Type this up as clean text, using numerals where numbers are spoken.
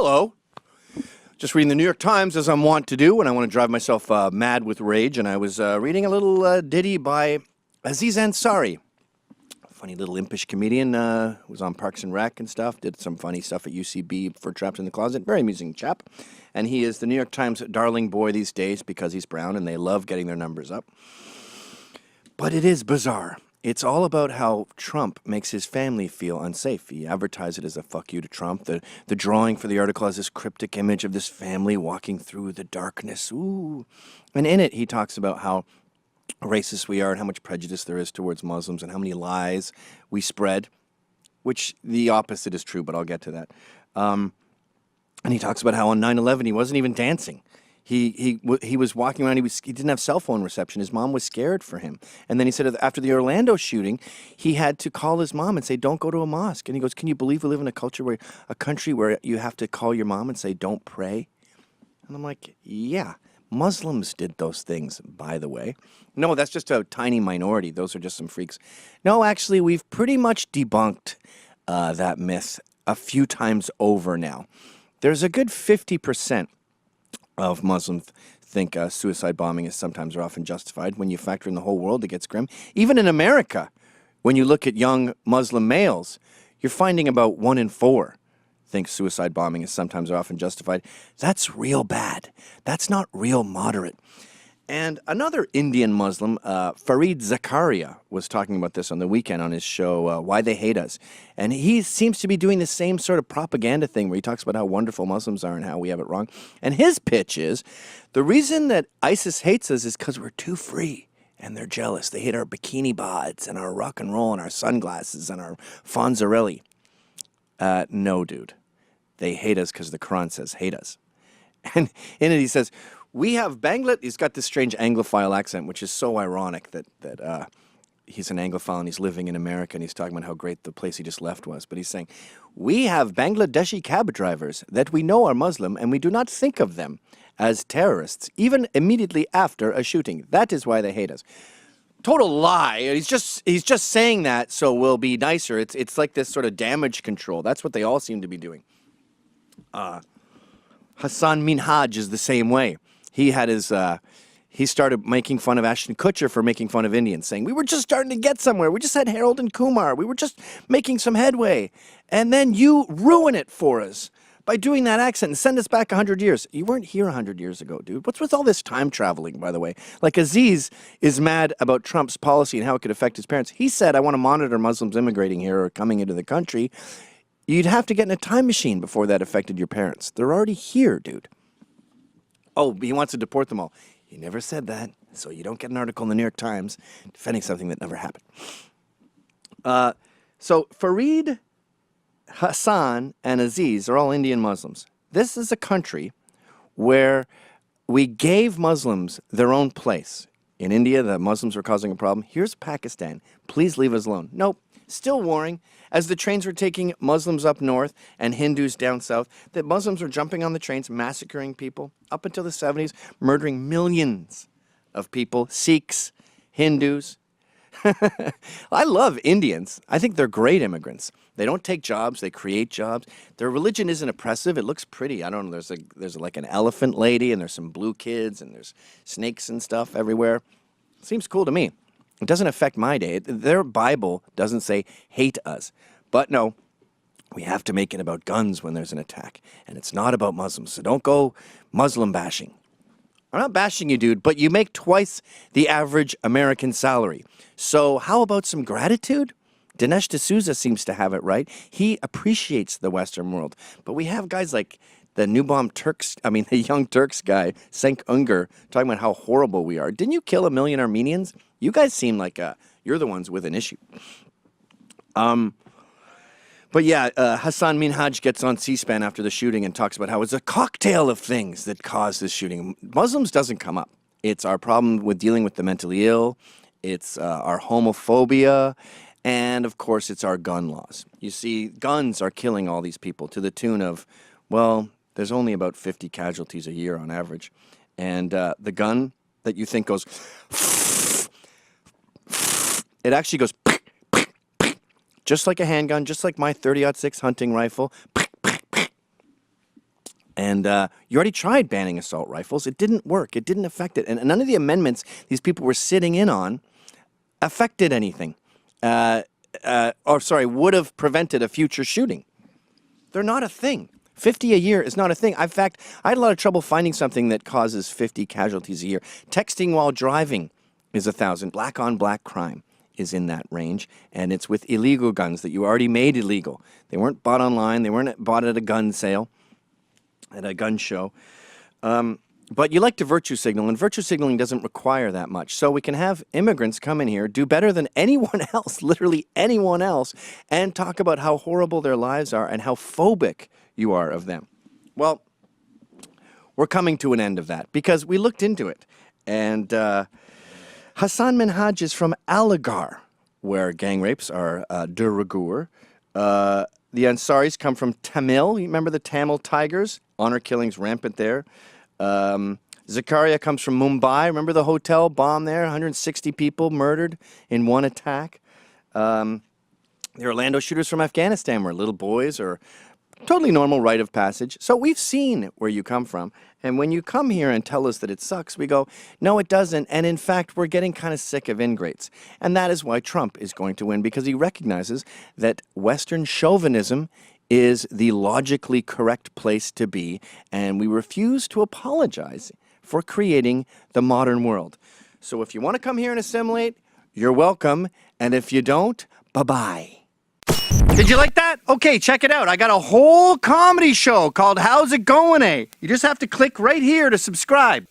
hello. Just reading the New York Times, as I'm wont to do when I want to drive myself mad with rage, and I was reading a little ditty by Aziz Ansari, a funny little impish comedian, was on Parks and Rec and stuff, did some funny stuff at UCB for Trapped in the Closet, very amusing chap, and he is the New York Times darling boy these days because he's brown and they love getting their numbers up. But it is bizarre. It's all about how Trump makes his family feel unsafe. He advertised it as a fuck you to Trump. The drawing for the article has this cryptic image of this family walking through the darkness. Ooh. And in it, he talks about how racist we are and how much prejudice there is towards Muslims and how many lies we spread, which the opposite is true, but I'll get to that. And he talks about how on 9/11 he wasn't even dancing. He was walking around. He didn't have cell phone reception. His mom was scared for him. And then he said after the Orlando shooting, he had to call his mom and say, "Don't go to a mosque." And he goes, "Can you believe we live in a country where you have to call your mom and say, 'Don't pray'?" And I'm like, yeah, Muslims did those things, by the way. No, that's just a tiny minority. Those are just some freaks. No, actually, we've pretty much debunked that myth a few times over now. There's a good 50% of Muslims think suicide bombing is sometimes or often justified. When you factor in the whole world, it gets grim. Even in America, when you look at young Muslim males, you're finding about 1 in 4 think suicide bombing is sometimes or often justified. That's real bad. That's not real moderate. And another Indian Muslim, Fareed Zakaria, was talking about this on the weekend on his show, Why They Hate Us. And he seems to be doing the same sort of propaganda thing where he talks about how wonderful Muslims are and how we have it wrong. And his pitch is, the reason that ISIS hates us is because we're too free. And they're jealous. They hate our bikini bods and our rock and roll and our sunglasses and our Fonzarelli. No, dude. They hate us because the Quran says hate us. And in it he says, we have Bangladesh. He's got this strange Anglophile accent, which is so ironic that he's an Anglophile and he's living in America and he's talking about how great the place he just left was. But he's saying, we have Bangladeshi cab drivers that we know are Muslim and we do not think of them as terrorists, even immediately after a shooting. That is why they hate us. Total lie. He's just saying that so we'll be nicer. It's like this sort of damage control. That's what they all seem to be doing. Hassan Minhaj is the same way. He had he started making fun of Ashton Kutcher for making fun of Indians, saying, we were just starting to get somewhere. We just had Harold and Kumar. We were just making some headway. And then you ruin it for us by doing that accent and send us back 100 years. You weren't here 100 years ago, dude. What's with all this time traveling, by the way? Like Aziz is mad about Trump's policy and how it could affect his parents. He said, I want to monitor Muslims immigrating here or coming into the country. You'd have to get in a time machine before that affected your parents. They're already here, dude. Oh, he wants to deport them all. He never said that, so you don't get an article in the New York Times defending something that never happened. So Fareed, Hassan, and Aziz are all Indian Muslims. This is a country where we gave Muslims their own place. In India, the Muslims were causing a problem. Here's Pakistan. Please leave us alone. Nope. Still warring. As the trains were taking Muslims up north and Hindus down south, that Muslims were jumping on the trains, massacring people up until the 70s, murdering millions of people, Sikhs, Hindus. I love Indians. I think they're great immigrants. They don't take jobs. They create jobs. Their religion isn't oppressive. It looks pretty. I don't know. There's like an elephant lady and there's some blue kids and there's snakes and stuff everywhere. Seems cool to me. It doesn't affect my day. Their Bible doesn't say hate us. But no, we have to make it about guns when there's an attack. And it's not about Muslims. So don't go Muslim bashing. I'm not bashing you, dude, but you make twice the average American salary. So how about some gratitude? Dinesh D'Souza seems to have it right. He appreciates the Western world. But we have guys like the the Young Turks guy, Cenk Unger, talking about how horrible we are. Didn't you kill 1 million Armenians? You guys seem like you're the ones with an issue. But yeah, Hassan Minhaj gets on C-SPAN after the shooting and talks about how it's a cocktail of things that caused this shooting. Muslims doesn't come up. It's our problem with dealing with the mentally ill. It's our homophobia. And, of course, it's our gun laws. You see, guns are killing all these people to the tune of, well, there's only about 50 casualties a year on average. And the gun that you think goes, it actually goes, just like a handgun, just like my .30-06 hunting rifle. And you already tried banning assault rifles. It didn't work. It didn't affect it. And none of the amendments these people were sitting in on affected anything. Would have prevented a future shooting. They're not a thing. 50 a year is not a thing. In fact, I had a lot of trouble finding something that causes 50 casualties a year. Texting while driving is 1,000. Black on black crime is in that range, and it's with illegal guns that you already made illegal. They weren't bought online. They weren't bought at a gun sale, at a gun show. But you like to virtue signal, and virtue signaling doesn't require that much. So we can have immigrants come in here, do better than anyone else, literally anyone else, and talk about how horrible their lives are and how phobic you are of them. Well, we're coming to an end of that because we looked into it. And Hassan Minhaj is from Aligarh, where gang rapes are de rigueur. The Ansaris come from Tamil. You remember the Tamil Tigers? Honor killings rampant there. Zakaria comes from Mumbai. Remember the hotel bomb there? 160 people murdered in one attack. The Orlando shooters from Afghanistan were little boys or totally normal rite of passage. So we've seen where you come from. And when you come here and tell us that it sucks, we go, no, it doesn't. And in fact, we're getting kind of sick of ingrates. And that is why Trump is going to win, because he recognizes that Western chauvinism is the logically correct place to be, and we refuse to apologize for creating the modern world. So if you want to come here and assimilate, you're welcome, and if you don't, bye-bye. Did you like that? Okay, check it out. I got a whole comedy show called How's It Going, Eh? You just have to click right here to subscribe.